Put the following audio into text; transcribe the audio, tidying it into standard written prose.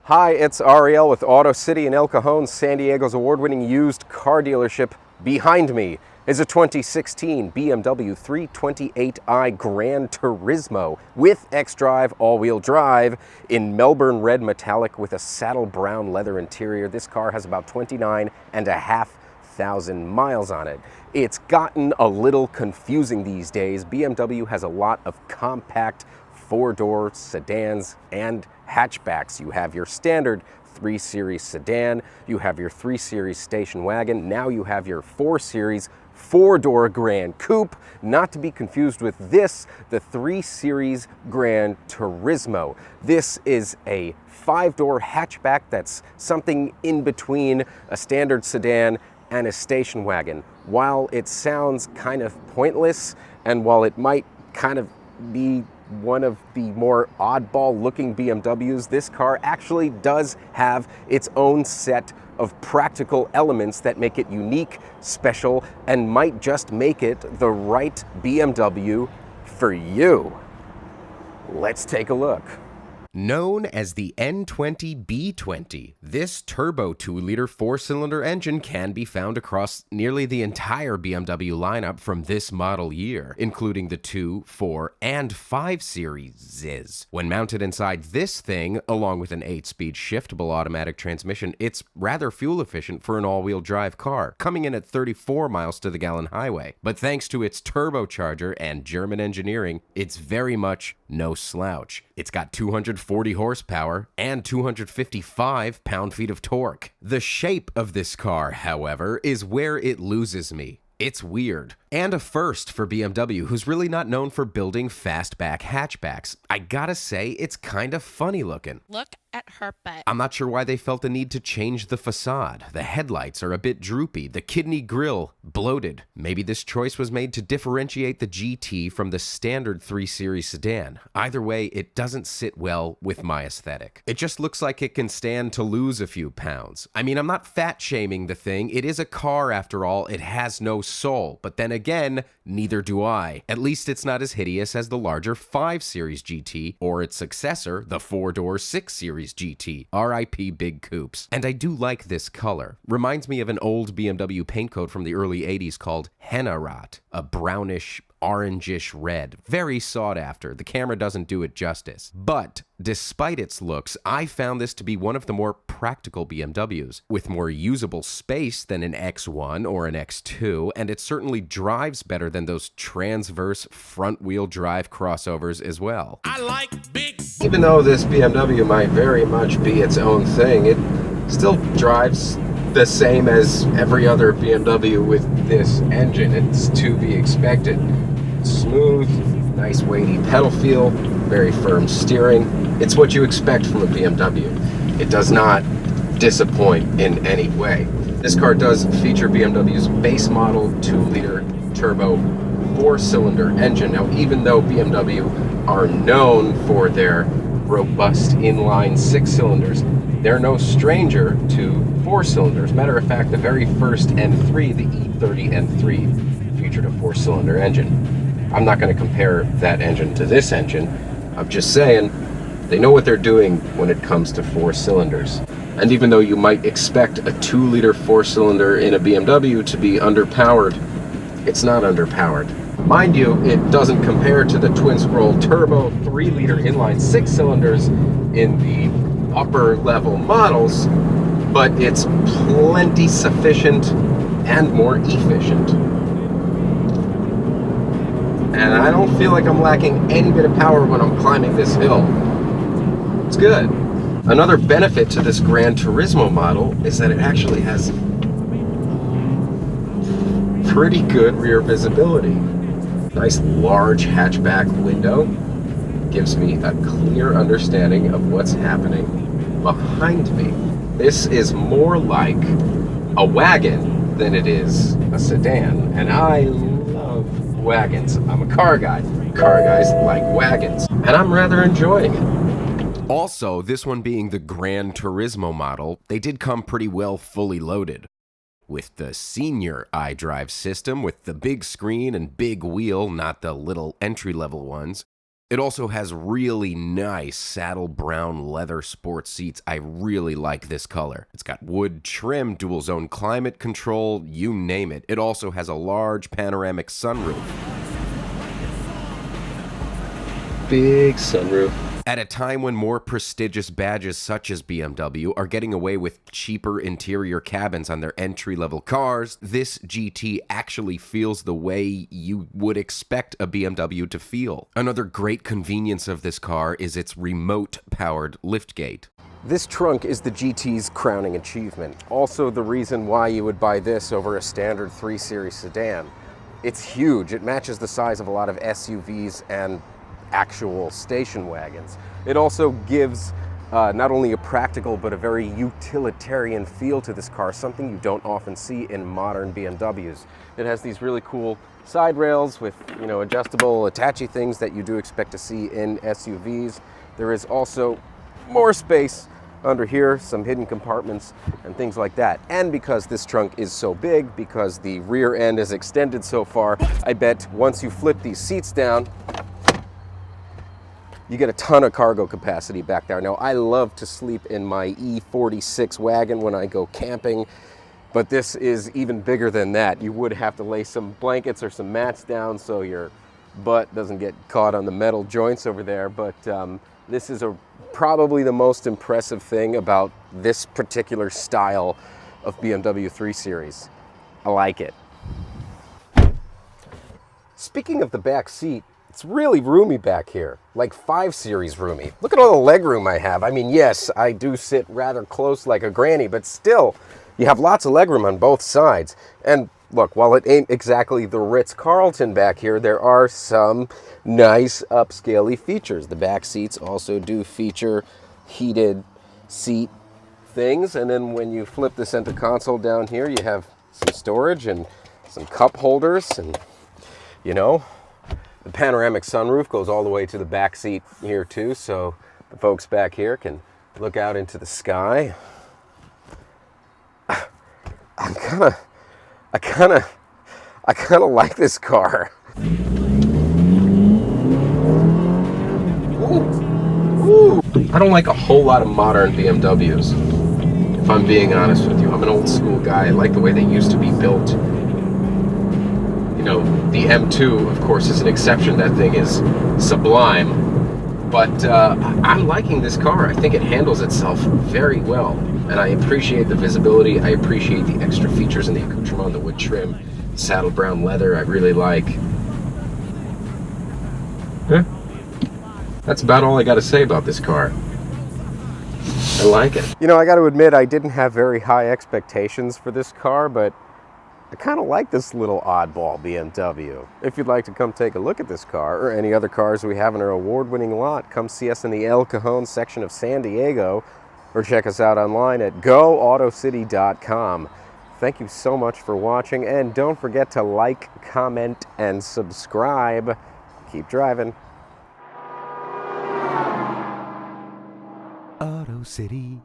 Hi, it's Ariel with Auto City in El Cajon, San Diego's award-winning used car dealership. Behind me is a 2016 BMW 328i Gran Turismo with xDrive all-wheel drive in Melbourne red metallic with a saddle brown leather interior. This car has about 29,500 miles on it. It's gotten a little confusing these days. BMW has a lot of compact four-door sedans and hatchbacks. You have your standard 3 Series sedan, you have your 3 Series station wagon, now you have your 4 Series four-door Gran Coupe, not to be confused with this, the 3 Series Gran Turismo. This is a 5-door hatchback that's something in between a standard sedan and a station wagon. While it sounds kind of pointless, and while it might kind of be one of the more oddball looking BMWs, this car actually does have its own set of practical elements that make it unique, special, and might just make it the right BMW for you. Let's take a look. Known as the N20B20, this turbo 2-liter 4-cylinder engine can be found across nearly the entire BMW lineup from this model year, including the 2, 4, and 5 series. When mounted inside this thing, along with an 8-speed shiftable automatic transmission, it's rather fuel efficient for an all-wheel drive car, coming in at 34 miles to the gallon highway. But thanks to its turbocharger and German engineering, it's very much no slouch. It's got 240 horsepower and 255 pound-feet of torque. The shape of this car, however, is where it loses me. It's weird. And a first for BMW, who's really not known for building fastback hatchbacks. I gotta say, it's kind of funny looking. Look at her butt. I'm not sure why they felt the need to change the facade. The headlights are a bit droopy, the kidney grille bloated. Maybe this choice was made to differentiate the GT from the standard 3 Series sedan. Either way, it doesn't sit well with my aesthetic. It just looks like it can stand to lose a few pounds. I mean, I'm not fat shaming the thing. It is a car after all. It has no soul. But then again, neither do I. At least it's not as hideous as the larger 5 Series GT or its successor, the 4-door 6 Series GT. RIP big coupes. And I do like this color. Reminds me of an old BMW paint coat from the early 80s called Henna Rot, a brownish orangish red. Very sought after. The camera doesn't do it justice. But despite its looks, I found this to be one of the more practical BMWs, with more usable space than an X1 or an X2, and it certainly drives better than those transverse front-wheel drive crossovers as well. I like big. Even though this BMW might very much be its own thing, it still drives the same as every other BMW with this engine. It's to be expected. Smooth, nice weighty pedal feel, very firm steering. It's what you expect from a BMW. It does not disappoint in any way. This car does feature BMW's base model 2-liter turbo 4-cylinder engine. Now, even though BMW are known for their robust inline 6 cylinders, they're no stranger to 4 cylinders. Matter of fact, the very first N3, the E30 N3, featured a 4-cylinder engine. I'm not going to compare that engine to this engine. I'm just saying they know what they're doing when it comes to 4 cylinders. And even though you might expect a 2-liter 4-cylinder in a BMW to be underpowered, it's not underpowered. Mind you, it doesn't compare to the twin-scroll turbo 3-liter inline 6 cylinders in the upper level models, but it's plenty sufficient and more efficient. And I don't feel like I'm lacking any bit of power when I'm climbing this hill. It's good. Another benefit to this Gran Turismo model is that it actually has pretty good rear visibility. Nice large hatchback window gives me a clear understanding of what's happening behind me. This is more like a wagon than it is a sedan, and I love wagons. I'm a car guy. Car guys like wagons, and I'm rather enjoying it. Also, this one being the Gran Turismo model, they did come pretty well fully loaded. With the senior iDrive system with the big screen and big wheel, not the little entry-level ones. It also has really nice saddle brown leather sports seats. I really like this color. It's got wood trim, dual zone climate control, you name it. It also has a large panoramic sunroof. Big sunroof. At a time when more prestigious badges such as BMW are getting away with cheaper interior cabins on their entry-level cars, this GT actually feels the way you would expect a BMW to feel. Another great convenience of this car is its remote-powered liftgate. This trunk is the GT's crowning achievement. Also the reason why you would buy this over a standard 3 Series sedan. It's huge. It matches the size of a lot of SUVs and actual station wagons. It also gives not only a practical but a very utilitarian feel to this car, something you don't often see in modern BMWs. It has these really cool side rails with, you know, adjustable attachy things that you do expect to see in SUVs. There is also more space under here, some hidden compartments and things like that. And because this trunk is so big, because the rear end is extended so far, I bet once you flip these seats down, you get a ton of cargo capacity back there. Now, I love to sleep in my E46 wagon when I go camping, but this is even bigger than that. You would have to lay some blankets or some mats down so your butt doesn't get caught on the metal joints over there, but this is probably the most impressive thing about this particular style of BMW 3 Series. I like it. Speaking of the back seat, it's really roomy back here, like 5 Series roomy. Look at all the leg room I have. I mean, yes, I do sit rather close like a granny, but still, you have lots of leg room on both sides. And look, while it ain't exactly the Ritz-Carlton back here, there are some nice upscale-y features. The back seats also do feature heated seat things, and then when you flip the center console down here, you have some storage and some cup holders, and you know, the panoramic sunroof goes all the way to the back seat here too, so the folks back here can look out into the sky. I kind of like this car. Ooh. I don't like a whole lot of modern BMWs, if I'm being honest with you. I'm an old school guy. I like the way they used to be built. You know, the M2, of course, is an exception. That thing is sublime. But I'm liking this car. I think it handles itself very well. And I appreciate the visibility. I appreciate the extra features in the accoutrement, the wood trim, saddle brown leather. I really like. Yeah. That's about all I got to say about this car. I like it. You know, I got to admit, I didn't have very high expectations for this car, but I kind of like this little oddball BMW. If you'd like to come take a look at this car or any other cars we have in our award-winning lot, come see us in the El Cajon section of San Diego or check us out online at GoAutoCity.com. Thank you so much for watching, and don't forget to like, comment, and subscribe. Keep driving. Auto City.